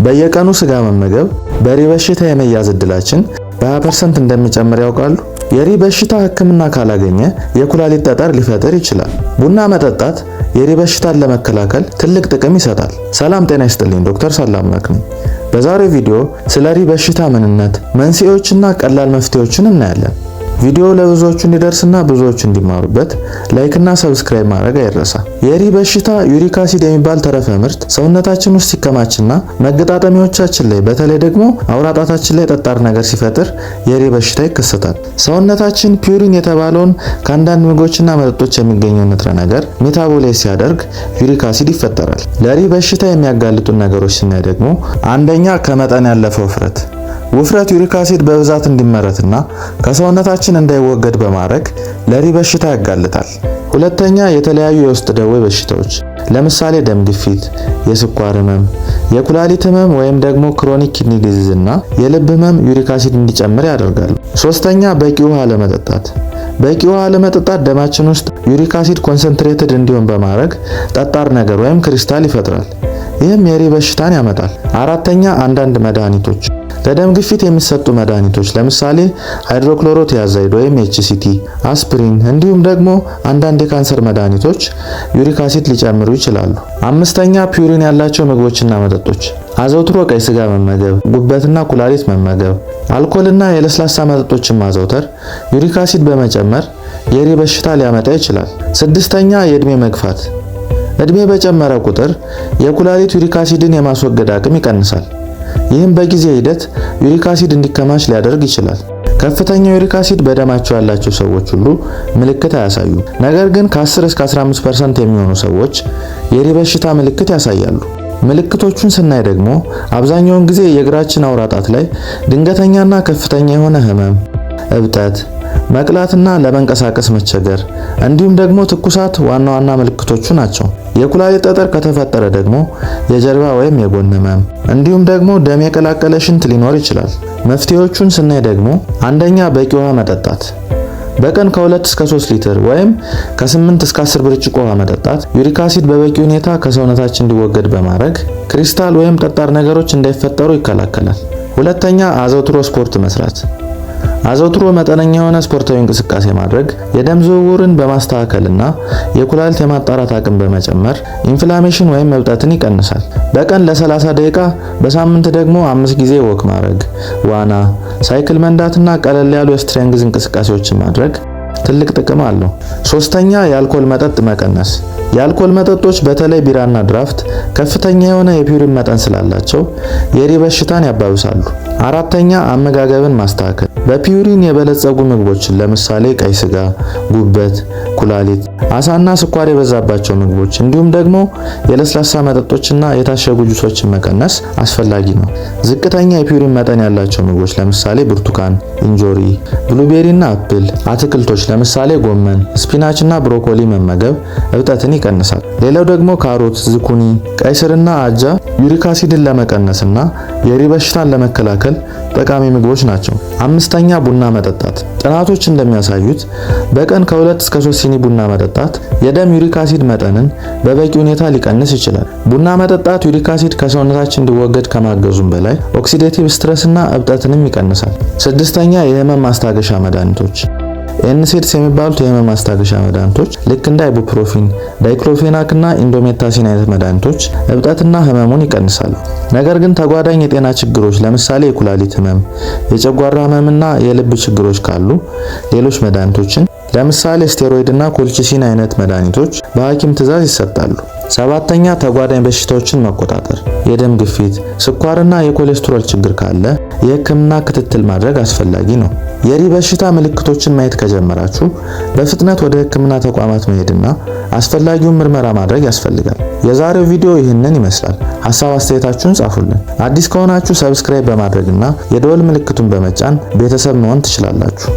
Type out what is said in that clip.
በየቀኑ ስጋ መመገብ በሪ በሽታ የመያዝ እድላችን በ20% እንደሚጨምር ያውቃሉ? የሪ በሽታ ሕክምና ካላገኘ የኩላሊት ጠጠር ሊፈጠር ይችላል። ቡና መጠጣት የሪ በሽታን ለመከላከል ትልቅ ጥቅም ይሰጣል። ሰላም ጤና ይስጥልኝ፣ ዶክተር ሰላምናክ ነኝ። በዛሬው ቪዲዮ ስለ ሪ በሽታ ምንነት፣ መንስኤዎችና ቀላል መፍትሄዎችን እናያለን። ቪዲዮ ለብዙዎች እንዲደርስና ብዙዎች እንዲማሩበት ላይክ እና ሰብስክራይብ ማድረግ አይረሳ። የሪ በሽታ ዩሪክ አሲድ የሚባል ተረፈ ምርት ሰውነታችን ውስጥ ሲከማችና መገጣጠሚያዎቻችን ላይ በተለይ ደግሞ አውራጣታችን ላይ ጠጣር ነገር ሲፈጥር የሪ በሽታ ይከሰታል። ሰውነታችን ፒውሪን የተባለውን ከአንዳንድ ምግቦችና መጠጦች የሚገኘው ንጥረ ነገር ሜታቦላይዝ ሲያደርግ ዩሪክ አሲድ ይፈጠራል። ለሪ በሽታ የሚያጋልጡ ነገሮች ስናይ ደግሞ አንደኛ ከመጠን ያለፈ ውፍረት። ውፍረት ዩሪክ አሲድ በብዛት እንዲመረትና ከሰውነታችን እንዳይወገድ በማድረግ ለሪ በሽታ ያጋልጣል። ሁለተኛ የተለያዩ የውስጥ ደዌ በሽታዎች ለምሳሌ ደም ግፊት፣ የስኳር ህመም፣ የኩላሊት ህመም ወይም ደግሞ ክሮኒክ ኪድኒ ዲዚዝ እና የልብ ህመም ዩሪክ አሲድ እንዲጨምር ያደርጋሉ። ሶስተኛ በቂ ውሃ አለመጠጣት። በቂ ውሃ አለመጠጣት ደማችን ውስጥ ዩሪክ አሲድ ኮንሰንትሬትድ እንዲሆን በማድረግ ጠጣር ነገር ወይም ክሪስታል ይፈጥራል። ይህም የሪ በሽታን ያመጣል። አራተኛ አንዳንድ መድኃኒቶች ለደም ግፊት የሚሰጡ መድኃኒቶች ለምሳሌ ሃይድሮክሎሮቲያዛይድ ወይም ኤችሲቲ፣ አስፕሪን እንዲሁም ደግሞ አንዳንድ የካንሰር መድኃኒቶች ዩሪክ አሲድ ሊጨምሩ ይችላሉ። አምስተኛ ፒውሪን ያላቸው ምግቦችና መጠጦች አዘውትሮ ቀይ ስጋ መመገብ፣ ጉበትና ኩላሊት መመገብ፣ አልኮልና የለስላሳ መጠጦችን ማዘውተር ዩሪክ አሲድ በመጨመር የሪ በሽታ ሊያመጣ ይችላል። ስድስተኛ የእድሜ መግፋት። እድሜ በጨመረ ቁጥር የኩላሊት ዩሪክ አሲድን የማስወገድ አቅም ይቀንሳል። ይህም በጊዜ ሂደት ዩሪክ አሲድ እንዲከማች ሊያደርግ ይችላል። ከፍተኛ ዩሪክ አሲድ በደማቸው ያላቸው ሰዎች ሁሉ ምልክት አያሳዩ። ነገር ግን ከ10 እስከ 15% የሚሆኑ ሰዎች የሪ በሽታ ምልክት ያሳያሉ። ምልክቶቹን ስናይ ደግሞ አብዛኛውን ጊዜ የእግራችን አውራ ጣት ላይ ድንገተኛና ከፍተኛ የሆነ ህመም፣ እብጠት፣ መቅላትና ለመንቀሳቀስ መቸገር እንዲሁም ደግሞ ትኩሳት ዋና ዋና ምልክቶቹ ናቸው። የኩላሊት ጠጠር ከተፈጠረ ደግሞ የጀርባ ወይም የጎን ህመም እንዲሁም ደግሞ ደም የቀላቀለ ሽንት ሊኖር ይችላል። መፍትሄዎቹን ስናይ ደግሞ አንደኛ በቂ ውሃ መጠጣት። በቀን ከ2 እስከ 3 ሊትር ወይም ከ8 እስከ 10 ብርጭቆ ውሃ መጠጣት ዩሪክ አሲድ በበቂ ሁኔታ ከሰውነታችን እንዲወገድ በማድረግ ክሪስታል ወይም ጠጣር ነገሮች እንዳይፈጠሩ ይከላከላል። ሁለተኛ አዘውትሮ ስፖርት መስራት። አዘውትሮ መጠነኛ የሆነ ስፖርታዊ እንቅስቃሴ ማድረግ የደም ዝውውርን በማስተካከልና የኩላሊት የማጣራት አቅም በመጨመር ኢንፍላሜሽን ወይም እብጠትን ይቀንሳል። በቀን ለ30 ደቂቃ በሳምንት ደግሞ 5 ጊዜ ወክ ማድረግ፣ ዋና፣ ሳይክል መንዳትና ቀለል ያሉ የስትሬንግዝ እንቅስቃሴዎችን ማድረግ ትልቅ ጥቅም አለው። ሶስተኛ የአልኮል መጠጥ መቀነስ። የአልኮል መጠጦች በተለይ ቢራና ድራፍት ከፍተኛ የሆነ የፒውሪን መጠን ስላላቸው የሪ በሽታን ያባብሳሉ። አራተኛ አመጋገብን ማስተካከል። በፒውሪን የበለጸጉ ምግቦችን ለምሳሌ ቀይ ስጋ፣ ጉበት፣ ኩላሊት፣ አሳና ስኳር የበዛባቸው ምግቦች እንዲሁም ደግሞ የለስላሳ መጠጦችና የታሸጉ ጁሶችን መቀነስ አስፈላጊ ነው። ዝቅተኛ የፒውሪን መጠን ያላቸው ምግቦች ለምሳሌ ብርቱካን፣ እንጆሪ፣ ብሉቤሪና አፕል፣ አትክልቶች ለምሳሌ ጎመን፣ ስፒናችና ብሮኮሊ መመገብ እብጠትን ይቀንሳል። ሌላው ደግሞ ካሮት፣ ዝኩኒ፣ ቀይ ስርና አጃ ዩሪክ አሲድን ለመቀነስና የሪ በሽታን ለመከላከል ጠቃሚ ምግቦች ናቸው። አምስተኛ ቡና መጠጣት። ጥናቶች እንደሚያሳዩት በቀን ከ2 እስከ 3 ሲኒ ቡና መጠጣት የደም ዩሪክ አሲድ መጠንን በበቂ ሁኔታ ሊቀንስ ይችላል። ቡና መጠጣት ዩሪክ አሲድ ከሰውነታችን እንዲወገድ ከማገዙም በላይ ኦክሲዴቲቭ ስትረስና እብጠትንም ይቀንሳል። ስድስተኛ የህመም ማስታገሻ መድኃኒቶች። ኤንሴድስ የሚባሉት የህመም ማስታገሻ መድኃኒቶች ልክ እንደ አይቡፕሮፊን፣ ዳይክሎፌናክ እና ኢንዶሜታሲን አይነት መድኃኒቶች እብጠትና ህመሙን ይቀንሳሉ። ነገር ግን ተጓዳኝ የጤና ችግሮች ለምሳሌ የኩላሊት ህመም፣ የጨጓራ ህመምና የልብ ችግሮች ካሉ ሌሎች መድኃኒቶችን ለምሳሌ ስቴሮይድ እና ኮልቺሲን አይነት መድኃኒቶች በሐኪም ትዕዛዝ ይሰጣሉ። ሰባተኛ ተጓዳኝ በሽታዎችን መቆጣጠር። የደም ግፊት፣ ስኳርና የኮሌስትሮል ችግር ካለ የህክምና ክትትል ማድረግ አስፈላጊ ነው። የሪ በሽታ ምልክቶችን ማየት ከጀመራችሁ በፍጥነት ወደ ህክምና ተቋማት መሄድና አስፈላጊውን ምርመራ ማድረግ ያስፈልጋል። የዛሬው ቪዲዮ ይህንን ይመስላል። ሐሳብ አስተያየታችሁን ጻፉልን። አዲስ ከሆናችሁ ሰብስክራይብ በማድረግና የደወል ምልክቱን በመጫን ቤተሰብ መሆን ትችላላችሁ።